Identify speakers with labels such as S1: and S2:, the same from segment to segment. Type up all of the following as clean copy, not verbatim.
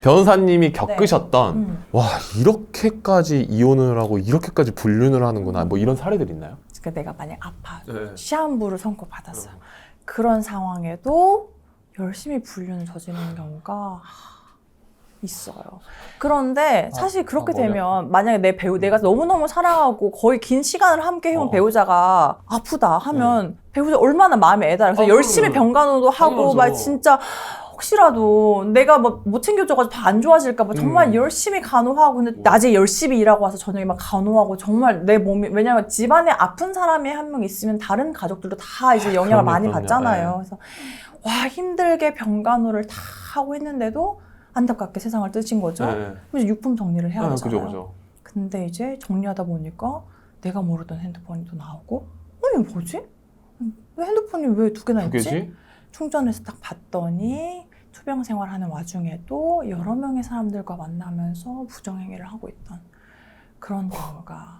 S1: 변호사님이 겪으셨던
S2: 네.
S1: 와 이렇게까지 이혼을 하고 이렇게까지 불륜을 하는구나 뭐 이런 사례들 있나요?
S2: 그러니까 내가 만약 아파
S1: 네.
S2: 시한부를 선고받았어요. 그런 상황에도 열심히 불륜을 저지르는 경우가 있어요. 그런데 사실 그렇게 되면 만약에 내가 너무너무 사랑하고 거의 긴 시간을 함께 해온 배우자가 아프다 하면 배우자 얼마나 마음에 애달아요. 그래서 열심히 병간호도 하고 막 진짜 혹시라도 내가 뭐 못 챙겨줘가지고 더 안 좋아질까 봐 정말 열심히 간호하고 근데 낮에 열심히 일하고 와서 저녁에 막 간호하고 정말 내 몸이 왜냐면 집안에 아픈 사람이 한 명 있으면 다른 가족들도 다 이제 영향을 많이 받잖아요. 그래서 와 힘들게 병간호를 다 하고 했는데도 안타깝게 세상을 뜨신 거죠. 그래서 유품 정리를 해야 되잖아요.
S1: 그죠.
S2: 근데 이제 정리하다 보니까 내가 모르던 핸드폰이 또 나오고 이게 뭐지? 왜 핸드폰이 왜 두 개나 있지? 충전해서 딱 봤더니 투병 생활하는 와중에도 여러 명의 사람들과 만나면서 부정행위를 하고 있던 그런 경우가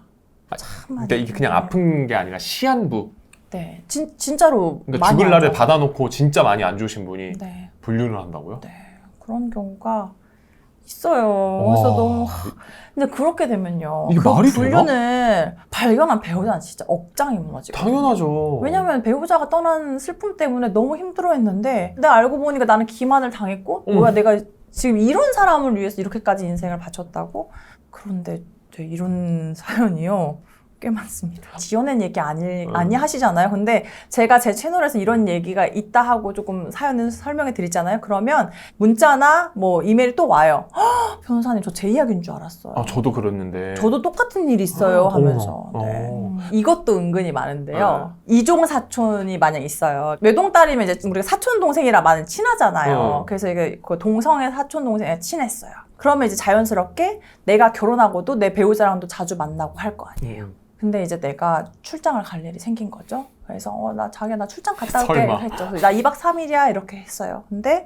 S2: 참 많이.
S1: 그러니까 이게 그냥 아픈 게 아니라 시한부.
S2: 네, 진짜로
S1: 그러니까
S2: 많이
S1: 죽을 날을
S2: 앉아서.
S1: 받아놓고 진짜 많이 안 좋으신 분이
S2: 네,
S1: 불륜을 한다고요?
S2: 네, 그런 경우가 있어요. 그래서 너무 근데 그렇게 되면요.
S1: 이게
S2: 그
S1: 말이
S2: 불륜을 발견한 배우자는 진짜 억장이 무너지고.
S1: 당연하죠.
S2: 왜냐면 배우자가 떠난 슬픔 때문에 너무 힘들어했는데 내가 알고 보니까 나는 기만을 당했고 뭐야 내가 지금 이런 사람을 위해서 이렇게까지 인생을 바쳤다고? 그런데 이런 사연이요. 꽤 많습니다. 지어낸 얘기 아니 하시잖아요. 근데 제가 제 채널에서 이런 얘기가 있다 하고 조금 사연을 설명해 드리잖아요. 그러면 문자나 뭐 이메일이 또 와요. 변호사님 저 제 이야기인 줄 알았어요.
S1: 아 저도 그랬는데.
S2: 저도 똑같은 일이 있어요 하면서. 네. 이것도 은근히 많은데요. 이종 사촌이 만약 있어요. 외동딸이면 이제 우리가 사촌 동생이라 많이 친하잖아요. 그래서 이게 그 동성애 사촌 동생이 친했어요. 그러면 이제 자연스럽게 내가 결혼하고도 내 배우자랑도 자주 만나고 할 거 아니에요. 근데 이제 내가 출장을 갈 일이 생긴 거죠. 그래서 자기야 나 출장 갔다 올게 했죠. 나 2박 3일이야 이렇게 했어요. 근데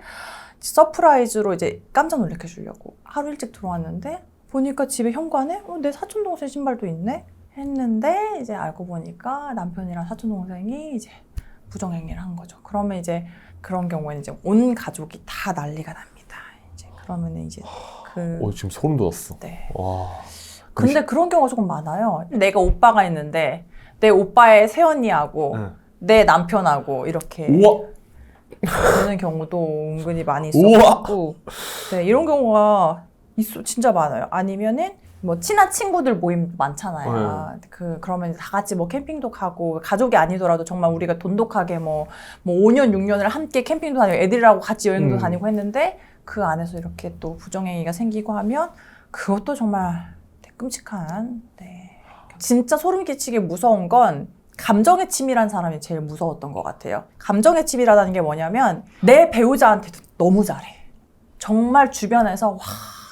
S2: 서프라이즈로 이제 깜짝 놀래켜 주려고 하루 일찍 들어왔는데 보니까 집에 현관에 내 사촌 동생 신발도 있네 했는데 이제 알고 보니까 남편이랑 사촌 동생이 이제 부정행위를 한 거죠. 그러면 이제 그런 경우에는 이제 온 가족이 다 난리가 납니다. 이제 그러면 이제
S1: 지금 소름 돋았어.
S2: 네.
S1: 와.
S2: 근데 그런 경우가 조금 많아요. 내가 오빠가 있는데 내 오빠의 새언니하고 내 남편하고 이렇게 되는 경우도 은근히 많이 있어가지고 네, 이런 경우가 진짜 많아요. 아니면은 뭐 친한 친구들 모임 많잖아요. 그러면 다 같이 뭐 캠핑도 가고 가족이 아니더라도 정말 우리가 돈독하게 뭐 5년 6년을 함께 캠핑도 다니고 애들이라고 같이 여행도 다니고 했는데 그 안에서 이렇게 또 부정행위가 생기고 하면 그것도 정말 끔찍한. 네. 진짜 소름 끼치게 무서운 건 감정의 치밀한 사람이 제일 무서웠던 것 같아요. 감정의 치밀하다는 게 뭐냐면 내 배우자한테도 너무 잘해. 정말 주변에서 와,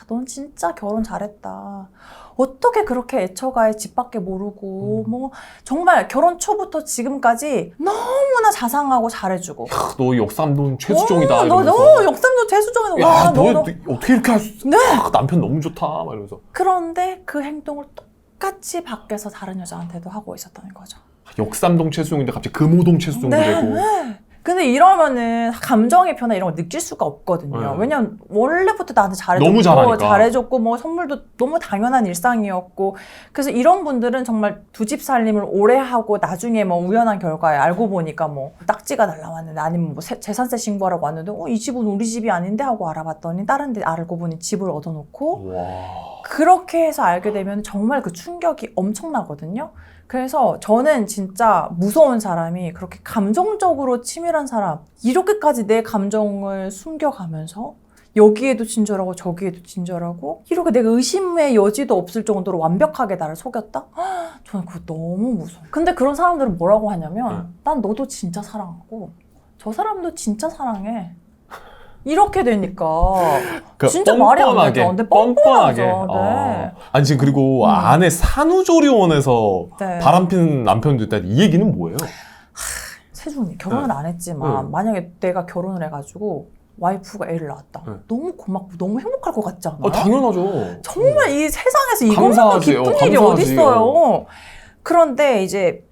S2: 넌 진짜 결혼 잘했다. 어떻게 그렇게 애처가해 집 밖에 모르고 뭐 정말 결혼 초부터 지금까지 너무나 자상하고 잘해주고.
S1: 야, 너 역삼동 최수종이다.
S2: 너 역삼동 최수종이다.
S1: 야, 너 어떻게 이렇게 할 수 있어?
S2: 네.
S1: 남편 너무 좋다. 막 이러면서.
S2: 그런데 그 행동을 똑같이 밖에서 다른 여자한테도 하고 있었다는 거죠.
S1: 역삼동 최수종인데 갑자기 금호동 최수종도 되고.
S2: 네. 근데 이러면은 감정의 변화 이런 거 느낄 수가 없거든요. 왜냐면 원래부터 나한테
S1: 너무
S2: 잘해줬고 뭐 선물도 너무 당연한 일상이었고 그래서 이런 분들은 정말 두 집 살림을 오래 하고 나중에 뭐 우연한 결과에 알고 보니까 뭐 딱지가 날라왔는데 아니면 뭐 재산세 신고하라고 왔는데 이 집은 우리 집이 아닌데 하고 알아봤더니 다른 데 알고 보니 집을 얻어놓고 그렇게 해서 알게 되면 정말 그 충격이 엄청나거든요. 그래서 저는 진짜 무서운 사람이 그렇게 감정적으로 치밀한 사람 이렇게까지 내 감정을 숨겨가면서 여기에도 친절하고 저기에도 친절하고 이렇게 내가 의심의 여지도 없을 정도로 완벽하게 나를 속였다? 저는 그거 너무 무서워. 근데 그런 사람들은 뭐라고 하냐면 난 너도 진짜 사랑하고 저 사람도 진짜 사랑해. 이렇게 되니까 진짜 말이 안 되죠. 근데 뻔뻔하게. 네.
S1: 아니 지금 그리고 안에 산후조리원에서 바람피는 남편도 있다. 이 얘기는 뭐예요?
S2: 세준이 결혼은 안 했지만 만약에 내가 결혼을 해가지고 와이프가 애를 낳았다. 너무 고맙고 너무 행복할 것 같지 않아요?
S1: 당연하죠.
S2: 정말 이 세상에서 이것만큼 기쁜 일이 어디 있어요. 그런데 이제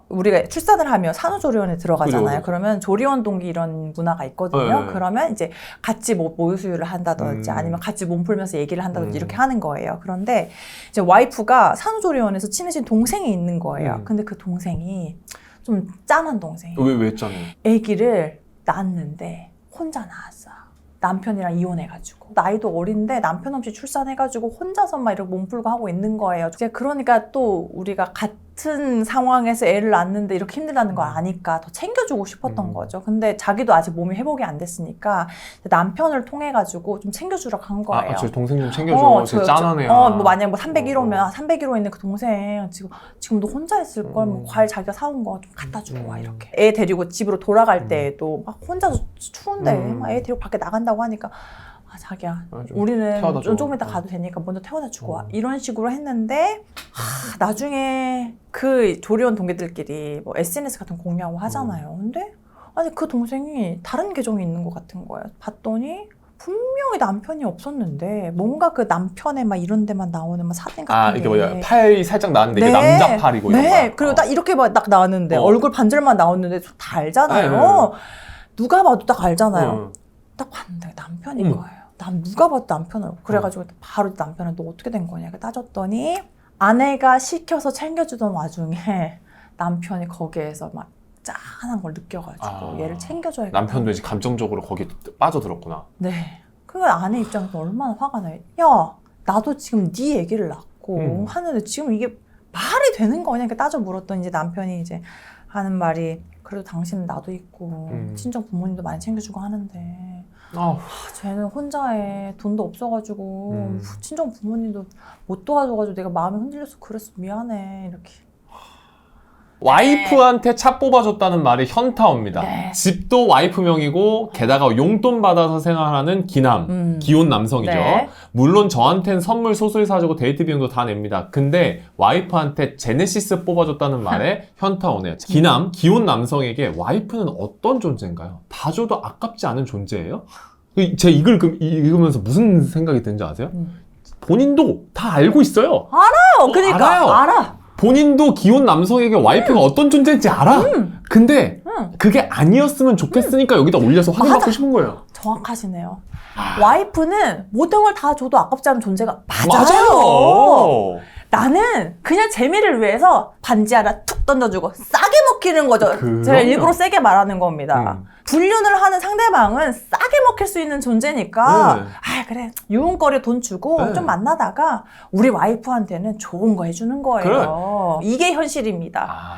S2: 우리가 출산을 하면 산후조리원에 들어가잖아요.
S1: 그죠.
S2: 그러면 조리원 동기 이런 문화가 있거든요.
S1: 네.
S2: 그러면 이제 같이 뭐 모유수유를 한다든지 아니면 같이 몸 풀면서 얘기를 한다든지 이렇게 하는 거예요. 그런데 이제 와이프가 산후조리원에서 친해진 동생이 있는 거예요. 근데 그 동생이 좀 짠한 동생이에요.
S1: 왜 짠해요?
S2: 아기를 낳았는데 혼자 낳았어요. 남편이랑 이혼해가지고 나이도 어린데 남편 없이 출산해가지고 혼자서 막 이렇게 몸 풀고 하고 있는 거예요. 이제 그러니까 또 우리가 같은 상황에서 애를 낳는데 이렇게 힘들다는 걸 아니까 더 챙겨주고 싶었던 거죠. 근데 자기도 아직 몸이 회복이 안 됐으니까 남편을 통해가지고 좀 챙겨주라고 한 거예요.
S1: 저 동생 좀 챙겨줘. 저 짠하네요.
S2: 뭐 만약 뭐 301호면 301호 있는 그 동생 지금도 혼자 있을 걸 뭐 과일 자기가 사온 거 좀 갖다 주고 와 이렇게. 애 데리고 집으로 돌아갈 때에도 막 혼자서 추운데 막 애 데리고 밖에 나간다고 하니까 자기야 우리는 조금 이따 가도 되니까 먼저 태워다 주고 와 이런 식으로 했는데 나중에 그 조리원 동기들끼리 뭐 SNS 같은 거 공유하고 하잖아요. 근데 아니 그 동생이 다른 계정이 있는 것 같은 거예요. 봤더니 분명히 남편이 없었는데 뭔가 그 남편의 막 이런 데만 나오는 막 사진 같은 게
S1: 이게 뭐야 팔이 살짝 나왔는데 이게 남자 팔이고 이런 거야.
S2: 그리고 딱 이렇게 막 딱 나왔는데 얼굴 반절만 나왔는데 다 알잖아요. 누가 봐도 딱 알잖아요. 딱 봤는데 남편인 거예요. 누가 봐도 남편을. 그래가지고 바로 남편은 너 어떻게 된 거냐 따졌더니 아내가 시켜서 챙겨주던 와중에 남편이 거기에서 막 짠한 걸 느껴가지고 얘를 챙겨줘야겠다.
S1: 남편도 이제 감정적으로 거기에 빠져들었구나.
S2: 네. 그러니까 아내 입장에서 얼마나 화가 나요. 야, 나도 지금 네 얘기를 낳고 하는데 지금 이게 말이 되는 거냐 이렇게 따져 물었더니 이제 남편이 이제 하는 말이 그래도 당신은 나도 있고 친정 부모님도 많이 챙겨주고 하는데 쟤는 혼자에 돈도 없어가지고 친정 부모님도 못 도와줘가지고 내가 마음이 흔들려서 그랬어 미안해 이렇게.
S1: 와이프한테 차 뽑아줬다는 말이 현타옵니다.
S2: 네.
S1: 집도 와이프 명이고 게다가 용돈 받아서 생활하는 기혼 남성이죠.
S2: 네.
S1: 물론 저한텐 선물 소소히 사주고 데이트 비용도 다 냅니다. 근데 와이프한테 제네시스 뽑아줬다는 말에 현타 오네요. 기혼 남성에게 와이프는 어떤 존재인가요? 다 줘도 아깝지 않은 존재예요? 제가 이걸 읽으면서 무슨 생각이 드는지 아세요? 본인도 다 알고 있어요.
S2: 알아요. 그러니까 알아.
S1: 본인도 기혼 남성에게 와이프가 어떤 존재인지 알아. 근데 그게 아니었으면 좋겠으니까 여기다 올려서 확인받고 싶은 거예요.
S2: 정확하시네요. 와이프는 모든 걸 다 줘도 아깝지 않은 존재가
S1: 맞아요.
S2: 나는 그냥 재미를 위해서 반지 하나 툭 던져주고 싸게 먹히는 거죠. 제가 일부러 세게 말하는 겁니다. 불륜을 하는 상대방은 싸게 먹힐 수 있는 존재니까 그래 유흥거리 돈 주고 좀 만나다가 우리 와이프한테는 좋은 거 해주는 거예요. 이게 현실입니다.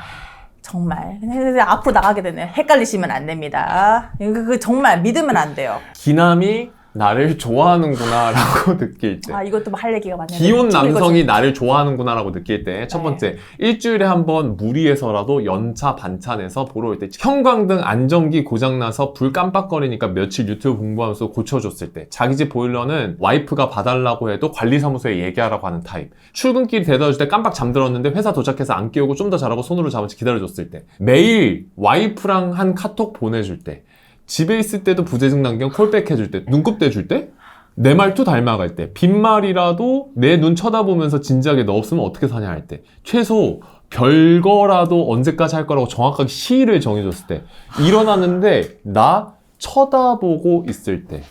S2: 정말 앞으로 나가게 되네. 헷갈리시면 안 됩니다. 정말 믿으면 안 돼요.
S1: 기남이 나를 좋아하는구나 라고 느낄 때
S2: 이것도 할 얘기가 많네요.
S1: 기혼 남성이 나를 좋아하는구나 라고 느낄 때 첫 번째 일주일에 한 번 무리해서라도 연차 반찬해서 보러 올 때 형광등 안전기 고장나서 불 깜빡거리니까 며칠 유튜브 공부하면서 고쳐줬을 때 자기 집 보일러는 와이프가 봐달라고 해도 관리사무소에 얘기하라고 하는 타입 출근길 대다줄 때 깜빡 잠들었는데 회사 도착해서 안 깨우고 좀 더 자라고 손으로 잡아서 기다려줬을 때 매일 와이프랑 한 카톡 보내줄 때 집에 있을 때도 부재중 남경 콜백 해줄 때, 눈곱 떼줄 때, 내 말투 닮아갈 때, 빈말이라도 내 눈 쳐다보면서 진지하게 너 없으면 어떻게 사냐 할 때, 최소 별거라도 언제까지 할 거라고 정확하게 시일을 정해줬을 때, 일어났는데 나 쳐다보고 있을 때.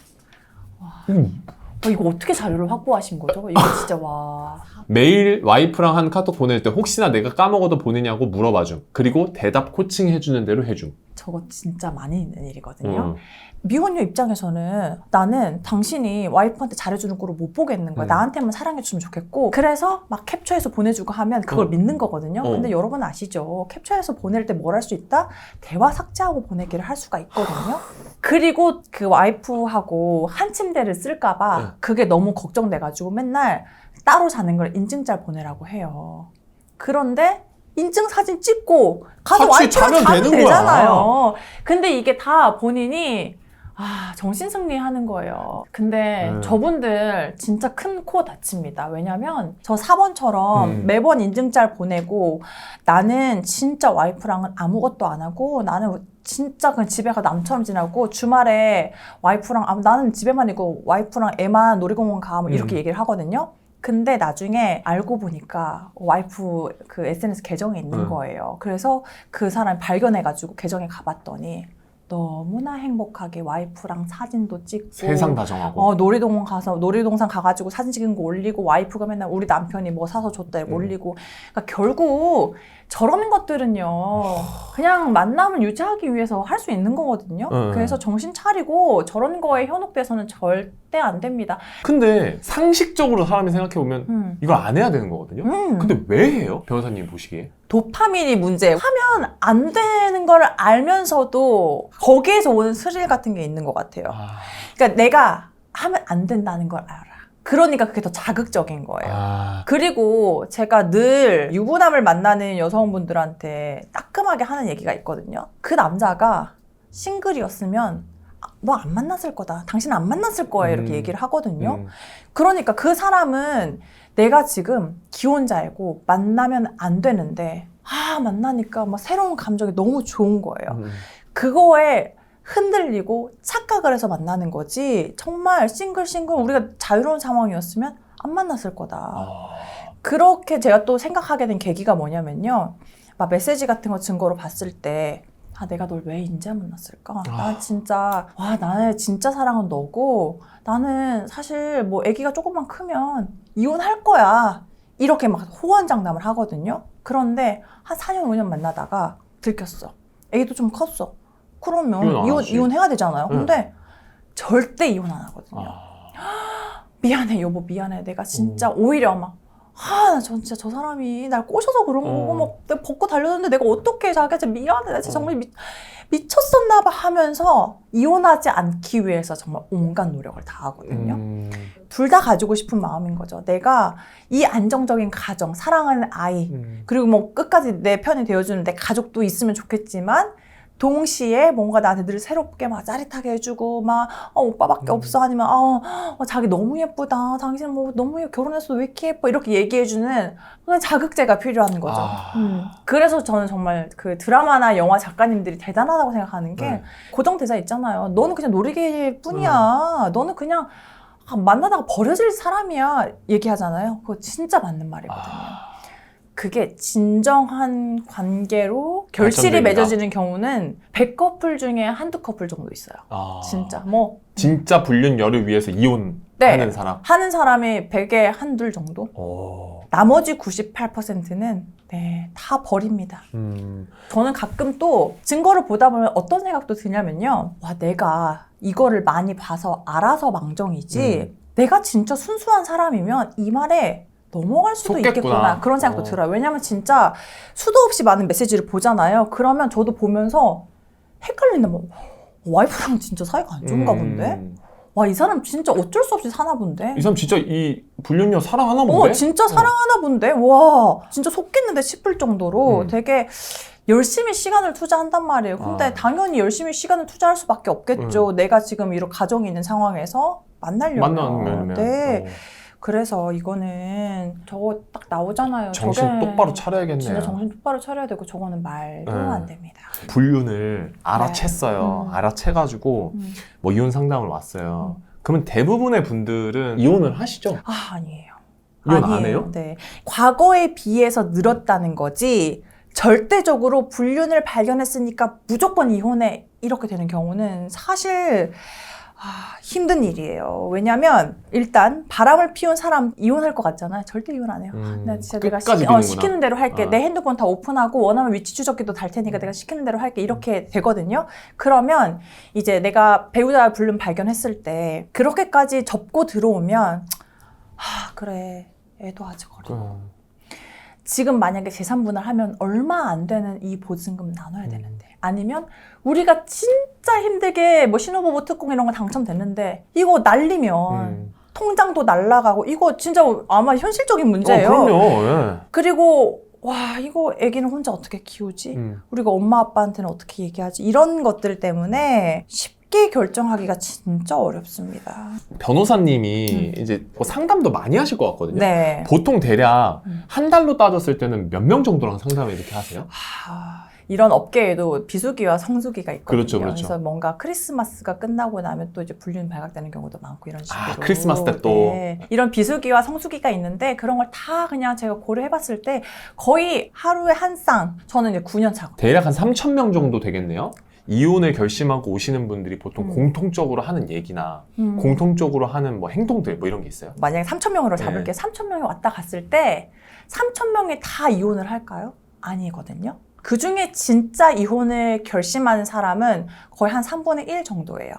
S2: 이거 어떻게 자료를 확보하신 거죠? 이거 진짜 와.
S1: 매일 와이프랑 한 카톡 보낼 때 혹시나 내가 까먹어도 보내냐고 물어봐줌. 그리고 대답 코칭 해주는 대로 해줌.
S2: 저거 진짜 많이 있는 일이거든요. 미혼녀 입장에서는 나는 당신이 와이프한테 잘해주는 꼴을 못 보겠는 거야. 나한테만 사랑해주면 좋겠고 그래서 막 캡처해서 보내주고 하면 그걸 믿는 거거든요. 근데 여러분 아시죠? cap처해서 보낼 때 뭘 할 수 있다? 대화 삭제하고 보내기를 할 수가 있거든요. 그리고 그 와이프하고 한 침대를 쓸까 봐 그게 너무 걱정돼가지고 맨날 따로 자는 걸 인증짤 보내라고 해요. 그런데 인증 사진 찍고 가서 와이프랑 자면 되잖아요. 근데 이게 다 본인이 정신승리 하는 거예요. 근데 저분들 진짜 큰 코 다칩니다. 왜냐면 저 4번처럼 매번 인증짤 보내고 나는 진짜 와이프랑은 아무것도 안 하고 나는 진짜 그냥 집에 가 남처럼 지나고 주말에 와이프랑 나는 집에만 있고 와이프랑 애만 놀이공원 가 뭐 이렇게 얘기를 하거든요. 근데 나중에 알고 보니까 와이프 그 SNS 계정에 있는 거예요. 그래서 그 사람 발견해가지고 계정에 가봤더니 너무나 행복하게 와이프랑 사진도 찍고
S1: 세상 다 정하고
S2: 놀이동산 가가지고 사진 찍은 거 올리고 와이프가 맨날 우리 남편이 뭐 사서 줬다 이거 올리고 그러니까 결국 저런 것들은요 그냥 만남을 유지하기 위해서 할 수 있는 거거든요. 그래서 정신 차리고 저런 거에 현혹돼서는 절대 안 됩니다.
S1: 근데 상식적으로 사람이 생각해보면 이걸 안 해야 되는 거거든요. 근데 왜 해요? 변호사님 보시기에?
S2: 도파민이 문제예요. 하면 안 되는 걸 알면서도 거기에서 오는 스릴 같은 게 있는 것 같아요. 그러니까 내가 하면 안 된다는 걸 알아. 그러니까 그게 더 자극적인 거예요. 그리고 제가 늘 유부남을 만나는 여성분들한테 따끔하게 하는 얘기가 있거든요. 그 남자가 싱글이었으면 너 안 만났을 거다. 당신 안 만났을 거야. 이렇게 얘기를 하거든요. 그러니까 그 사람은 내가 지금 기혼자이고 만나면 안 되는데 만나니까 막 새로운 감정이 너무 좋은 거예요. 그거에 흔들리고 착각을 해서 만나는 거지 정말 싱글 우리가 자유로운 상황이었으면 안 만났을 거다. 그렇게 제가 또 생각하게 된 계기가 뭐냐면요. 막 메시지 같은 거 증거로 봤을 때 내가 널 왜 이제 만났을까? 나의 진짜 사랑은 너고 나는 사실 뭐 아기가 조금만 크면 이혼할 거야. 이렇게 막 호언장담을 하거든요. 그런데 한 4년 5년 만나다가 들켰어. 아기도 좀 컸어. 그러면 이혼해야 되잖아요. 근데 절대 이혼 안 하거든요. 미안해 여보 미안해. 내가 진짜 오히려 막 나 진짜 저 사람이 날 꼬셔서 그런 거고 막 내가 벗고 달렸는데 내가 어떻게 자기가 진짜 미안해. 나 진짜 정말 미쳤었나 봐 하면서 이혼하지 않기 위해서 정말 온갖 노력을 다 하거든요. 둘 다 가지고 싶은 마음인 거죠. 내가 이 안정적인 가정, 사랑하는 아이 그리고 뭐 끝까지 내 편이 되어주는 내 가족도 있으면 좋겠지만 동시에 뭔가 나한테 늘 새롭게 막 짜릿하게 해주고 막 오빠밖에 없어 아니면 자기 너무 예쁘다 당신 뭐 너무 결혼해서 왜 이렇게 예뻐 이렇게 얘기해주는 그냥 자극제가 필요한 거죠. 그래서 저는 정말 그 드라마나 영화 작가님들이 대단하다고 생각하는 게 고정대사 있잖아요. 너는 그냥 놀이개일 뿐이야. 너는 그냥 만나다가 버려질 사람이야 얘기하잖아요. 그거 진짜 맞는 말이거든요. 그게 진정한 관계로 결실이 맺어지는 경우는 100커플 중에 한두 커플 정도 있어요. 진짜
S1: 진짜 불륜녀를 위해서 이혼하는 사람?
S2: 하는 사람이 100에 한둘 정도? 나머지 98%는 다 버립니다. 저는 가끔 또 증거를 보다 보면 어떤 생각도 드냐면요. 내가 이거를 많이 봐서 알아서 망정이지 내가 진짜 순수한 사람이면 이 말에 넘어갈 수도
S1: 속겠구나.
S2: 있겠구나 그런 생각도 들어요. 왜냐면 진짜 수도 없이 많은 메시지를 보잖아요. 그러면 저도 보면서 헷갈린다. 와이프랑 진짜 사이가 안 좋은가 본데? 이 사람 진짜 어쩔 수 없이 사나 본데?
S1: 이 사람 진짜 이 불륜녀 사랑하나 본데?
S2: 진짜 사랑하나 본데? 와 진짜 속겠는데 싶을 정도로 되게 열심히 시간을 투자한단 말이에요. 근데 당연히 열심히 시간을 투자할 수밖에 없겠죠. 내가 지금 이런 가정이 있는 상황에서 만나려면. 그래서 이거는 저거 딱 나오잖아요.
S1: 정신 똑바로 차려야겠네요.
S2: 진짜 정신 똑바로 차려야 되고 저거는 말도 안 됩니다.
S1: 불륜을 알아챘어요. 알아채가지고 뭐 이혼 상담을 왔어요. 그러면 대부분의 분들은 이혼을 하시죠?
S2: 아니에요.
S1: 이혼 안 해요?
S2: 네. 과거에 비해서 늘었다는 거지 절대적으로 불륜을 발견했으니까 무조건 이혼해 이렇게 되는 경우는 사실 힘든 일이에요. 왜냐면 일단 바람을 피운 사람 이혼할 것 같잖아요. 절대 이혼 안 해요. 내가 시키는 대로 할게. 내 핸드폰 다 오픈하고 원하면 위치 추적기도 달 테니까 내가 시키는 대로 할게. 이렇게 되거든요. 그러면 이제 내가 배우자 불륜 발견했을 때 그렇게까지 접고 들어오면 그래 애도 아직 어리고 지금 만약에 재산분할 하면 얼마 안 되는 이 보증금 나눠야 되는데 아니면 우리가 진짜 힘들게 뭐 신혼부부 특공 이런 거 당첨됐는데 이거 날리면 통장도 날라가고 이거 진짜 아마 현실적인 문제예요.
S1: 그럼요.
S2: 그리고 이거 애기는 혼자 어떻게 키우지? 우리가 엄마 아빠한테는 어떻게 얘기하지? 이런 것들 때문에 쉽게 결정하기가 진짜 어렵습니다.
S1: 변호사님이 이제 뭐 상담도 많이 하실 것 같거든요.
S2: 네.
S1: 보통 대략 한 달로 따졌을 때는 몇 명 정도랑 상담을 이렇게 하세요?
S2: 이런 업계에도 비수기와 성수기가 있거든요.
S1: 그렇죠, 그렇죠.
S2: 그래서 뭔가 크리스마스가 끝나고 나면 또 이제 불륜 발각되는 경우도 많고 이런 식으로.
S1: 크리스마스 때 또.
S2: 네. 이런 비수기와 성수기가 있는데 그런 걸 다 그냥 제가 고려해봤을 때 거의 하루에 한 쌍. 저는 이제 9년 차고.
S1: 대략 한 3,000명 정도 되겠네요. 이혼을 결심하고 오시는 분들이 보통 공통적으로 하는 얘기나 공통적으로 하는 뭐 행동들 뭐 이런 게 있어요.
S2: 만약에 3,000명으로 잡을게요.
S1: 네.
S2: 3,000명이 왔다 갔을 때 3,000명이 다 이혼을 할까요? 아니거든요. 그 중에 진짜 이혼을 결심하는 사람은 거의 한 3분의 1 정도예요.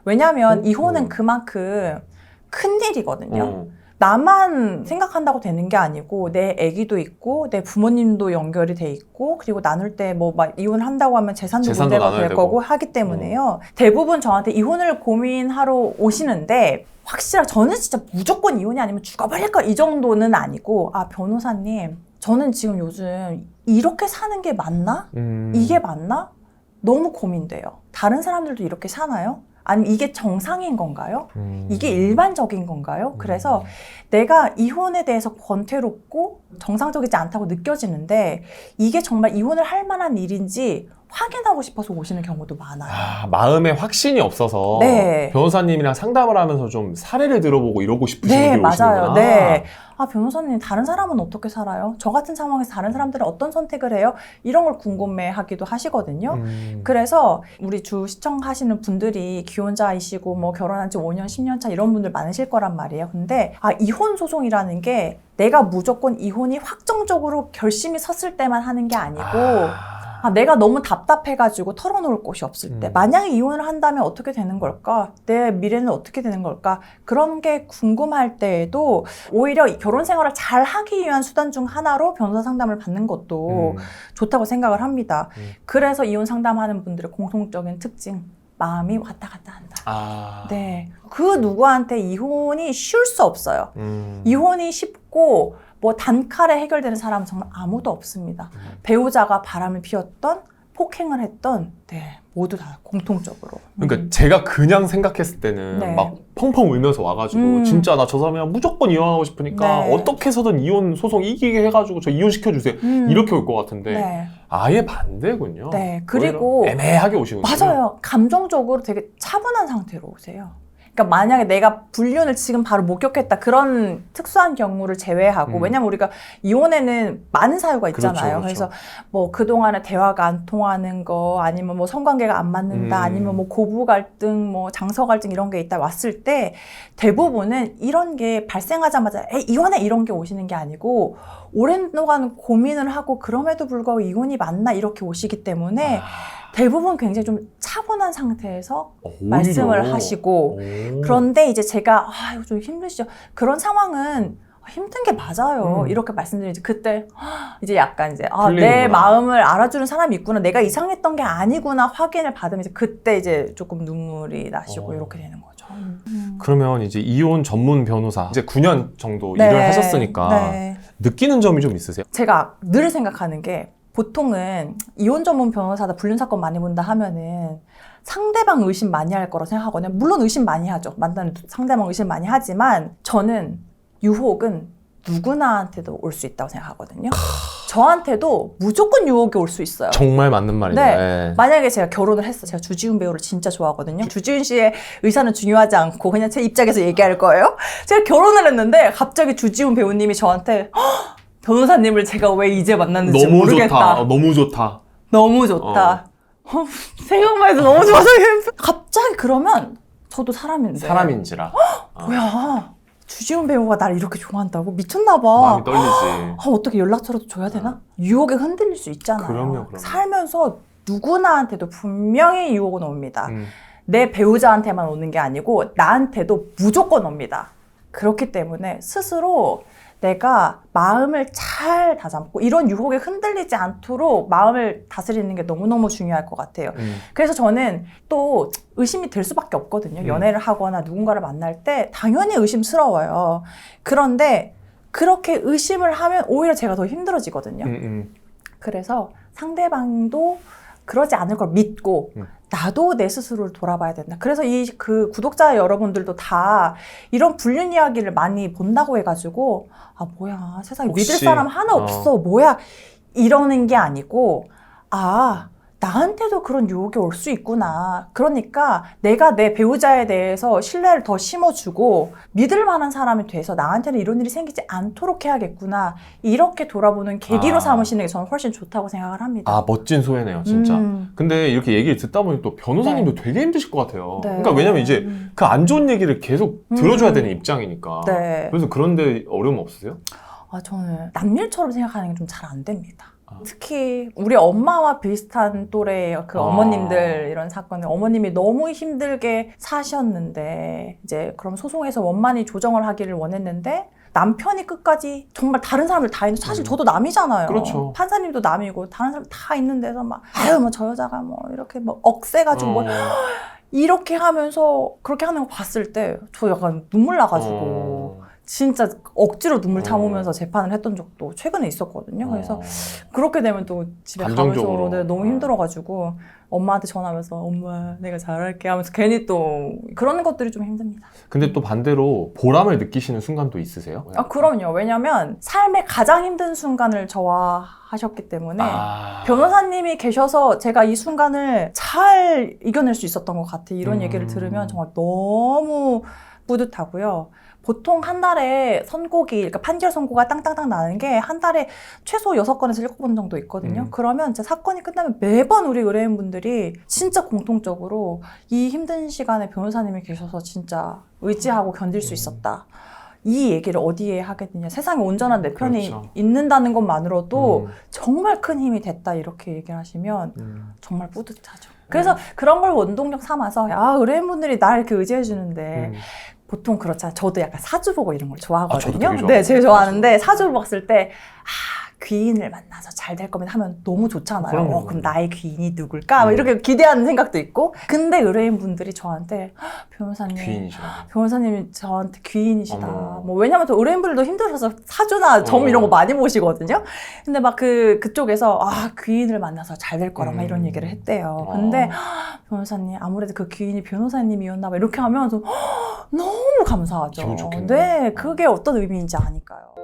S2: 왜냐하면 이혼은 그만큼 큰 일이거든요. 나만 생각한다고 되는 게 아니고 내 아기도 있고 내 부모님도 연결이 돼 있고 그리고 나눌 때 뭐 막 이혼을 한다고 하면 재산도 문제가 될 거고 하기 때문에요. 대부분 저한테 이혼을 고민하러 오시는데 확실하게 저는 진짜 무조건 이혼이 아니면 죽어버릴까 이 정도는 아니고 아 변호사님 저는 지금 요즘 이렇게 사는 게 맞나? 이게 맞나? 너무 고민돼요. 다른 사람들도 이렇게 사나요? 아니면 이게 정상인 건가요? 이게 일반적인 건가요? 그래서 내가 이혼에 대해서 권태롭고 정상적이지 않다고 느껴지는데 이게 정말 이혼을 할 만한 일인지 확인하고 싶어서 오시는 경우도 많아요.
S1: 마음에 확신이 없어서
S2: 네.
S1: 변호사님이랑 상담을 하면서 좀 사례를 들어보고 이러고 싶으신
S2: 네,
S1: 분이 오시는구나.
S2: 맞아요. 네. 아, 변호사님, 다른 사람은 어떻게 살아요? 저 같은 상황에서 다른 사람들은 어떤 선택을 해요? 이런 걸 궁금해 하기도 하시거든요. 그래서 우리 주 시청하시는 분들이 기혼자이시고 뭐 결혼한 지 5년, 10년 차 이런 분들 많으실 거란 말이에요. 근데 이혼 소송이라는 게 내가 무조건 이혼이 확정적으로 결심이 섰을 때만 하는 게 아니고 내가 너무 답답해가지고 털어놓을 곳이 없을 때 만약에 이혼을 한다면 어떻게 되는 걸까? 내 미래는 어떻게 되는 걸까? 그런 게 궁금할 때에도 오히려 결혼 생활을 잘 하기 위한 수단 중 하나로 변호사 상담을 받는 것도 좋다고 생각을 합니다. 그래서 이혼 상담하는 분들의 공통적인 특징 마음이 왔다 갔다 한다. 네, 그 누구한테 이혼이 쉬울 수 없어요. 이혼이 쉽고 뭐 단칼에 해결되는 사람은 정말 아무도 없습니다. 배우자가 바람을 피웠던 폭행을 했던 모두 다 공통적으로.
S1: 그러니까 제가 그냥 생각했을 때는 막 펑펑 울면서 와가지고 진짜 나 저 사람이랑 무조건 이혼하고 싶으니까 어떻게 해서든 이혼 소송 이기게 해가지고 저 이혼시켜주세요. 이렇게 올 것 같은데 아예 반대군요.
S2: 네, 그리고
S1: 애매하게 오시는군요.
S2: 맞아요. 감정적으로 되게 차분한 상태로 오세요. 그러니까 만약에 내가 불륜을 지금 바로 목격했다 그런 특수한 경우를 제외하고 왜냐면 우리가 이혼에는 많은 사유가 있잖아요.
S1: 그렇죠.
S2: 그래서 뭐 그동안에 대화가 안 통하는 거 아니면 뭐 성관계가 안 맞는다 아니면 뭐 고부 갈등 뭐 장서 갈등 이런 게 있다 왔을 때 대부분은 이런 게 발생하자마자 이혼해 이런 게 오시는 게 아니고 오랜 동안 고민을 하고 그럼에도 불구하고 이혼이 맞나 이렇게 오시기 때문에 대부분 굉장히 좀 차분한 상태에서 말씀을 하시고 그런데 이제 제가 이거 좀 힘드시죠? 그런 상황은 힘든 게 맞아요. 이렇게 말씀드리지 그때 이제 약간 이제 내 마음을 알아주는 사람이 있구나. 내가 이상했던 게 아니구나 확인을 받으면 이제 그때 이제 조금 눈물이 나시고 이렇게 되는 거죠.
S1: 그러면 이제 이혼 전문 변호사 이제 9년 정도 일을 하셨으니까 느끼는 점이 좀 있으세요? 제가
S2: 늘 생각하는 게 보통은 이혼 전문 변호사다 불륜 사건 많이 본다 하면은 상대방 의심 많이 할 거라고 생각하거든요. 물론 의심 많이 하죠. 만나는 상대방 의심 많이 하지만 저는 유혹은 누구나한테도 올 수 있다고 생각하거든요. 저한테도 무조건 유혹이 올 수 있어요.
S1: 정말 맞는 말이네요.
S2: 네. 만약에 제가 결혼을 했어. 제가 주지훈 배우를 진짜 좋아하거든요. 주지훈 씨의 의사는 중요하지 않고 그냥 제 입장에서 얘기할 거예요. 제가 결혼을 했는데 갑자기 주지훈 배우님이 저한테 변호사님을 제가 왜 이제 만났는지
S1: 너무
S2: 모르겠다.
S1: 좋다. 너무 좋다.
S2: 너무 좋다. 생각만 해도 너무 좋아서 갑자기 그러면 저도 사람인데.
S1: 사람인지라.
S2: 뭐야. 주지훈 배우가 날 이렇게 좋아한다고? 미쳤나 봐.
S1: 마음이 떨리지.
S2: 어떻게 연락처라도 줘야 되나? 유혹에 흔들릴 수 있잖아요.
S1: 그럼요.
S2: 살면서 누구나한테도 분명히 유혹은 옵니다. 내 배우자한테만 오는 게 아니고 나한테도 무조건 옵니다. 그렇기 때문에 스스로 내가 마음을 잘 다잡고 이런 유혹에 흔들리지 않도록 마음을 다스리는 게 너무너무 중요할 것 같아요. 그래서 저는 또 의심이 될 수밖에 없거든요. 연애를 하거나 누군가를 만날 때 당연히 의심스러워요. 그런데 그렇게 의심을 하면 오히려 제가 더 힘들어지거든요. 그래서 상대방도 그러지 않을 걸 믿고 나도 내 스스로를 돌아봐야 된다. 그래서 그 구독자 여러분들도 다 이런 불륜 이야기를 많이 본다고 해가지고 뭐야 세상에 믿을 사람 하나 없어 뭐야 이러는 게 아니고 나한테도 그런 유혹이 올 수 있구나. 그러니까 내가 내 배우자에 대해서 신뢰를 더 심어주고 믿을 만한 사람이 돼서 나한테는 이런 일이 생기지 않도록 해야겠구나. 이렇게 돌아보는 계기로 삼으시는 게 저는 훨씬 좋다고 생각을 합니다.
S1: 멋진 소회네요, 진짜. 근데 이렇게 얘기를 듣다 보니 또 변호사님도 되게 힘드실 것 같아요. 그러니까 왜냐면 이제 그 안 좋은 얘기를 계속 들어줘야 되는 입장이니까. 그래서 그런데 어려움 없으세요?
S2: 저는 남일처럼 생각하는 게 좀 잘 안 됩니다. 특히 우리 엄마와 비슷한 또래의 그 어머님들 이런 사건을 어머님이 너무 힘들게 사셨는데 이제 그럼 소송에서 원만히 조정을 하기를 원했는데 남편이 끝까지 정말 다른 사람들 다 있는데 사실 저도 남이잖아요.
S1: 그렇죠.
S2: 판사님도 남이고 다른 사람 다 있는 데서 막 뭐 저 여자가 뭐 이렇게 뭐 억세가지고 뭐 이렇게 하면서 그렇게 하는 거 봤을 때 저 약간 눈물 나가지고 진짜 억지로 눈물 참으면서 재판을 했던 적도 최근에 있었거든요. 그래서 그렇게 되면 또 집에 가면서 너무 힘들어가지고 엄마한테 전화하면서 엄마 내가 잘할게 하면서 괜히 또 그런 것들이 좀 힘듭니다.
S1: 근데 또 반대로 보람을 느끼시는 순간도 있으세요?
S2: 그럼요. 왜냐면 삶의 가장 힘든 순간을 저와 하셨기 때문에 변호사님이 계셔서 제가 이 순간을 잘 이겨낼 수 있었던 것 같아요. 이런 얘기를 들으면 정말 너무 뿌듯하고요. 보통 한 달에 선고기, 그러니까 판결 선고가 땅땅땅 나는 게 한 달에 최소 6건에서 7건 정도 있거든요. 그러면 제 사건이 끝나면 매번 우리 의뢰인분들이 진짜 공통적으로 이 힘든 시간에 변호사님이 계셔서 진짜 의지하고 견딜 수 있었다. 이 얘기를 어디에 하겠느냐. 세상에 온전한 내 편이 있는다는 것만으로도 정말 큰 힘이 됐다 이렇게 얘기를 하시면 정말 뿌듯하죠. 그래서 그런 걸 원동력 삼아서 의뢰인분들이 날 이렇게 의지해 주는데 보통 그렇잖아요. 저도 약간 사주 보고 이런 걸 좋아하거든요. 네, 제일 좋아하는데 사주를 봤을 때 귀인을 만나서 잘 될 거면 하면 너무 좋잖아요. 그럼 나의 귀인이 누굴까? 이렇게 기대하는 생각도 있고. 근데 의뢰인분들이 저한테 변호사님이 저한테 귀인이시다. 뭐 왜냐면 또 의뢰인분들도 힘드셔서 사주나 점 이런 거 많이 보시거든요. 근데 막 그쪽에서 귀인을 만나서 잘 될 거라 막 이런 얘기를 했대요. 근데 변호사님 아무래도 그 귀인이 변호사님이었나 봐 이렇게 하면 좀 너무 감사하죠.
S1: 기분 좋겠네요.
S2: 네, 그게 어떤 의미인지 아니까요.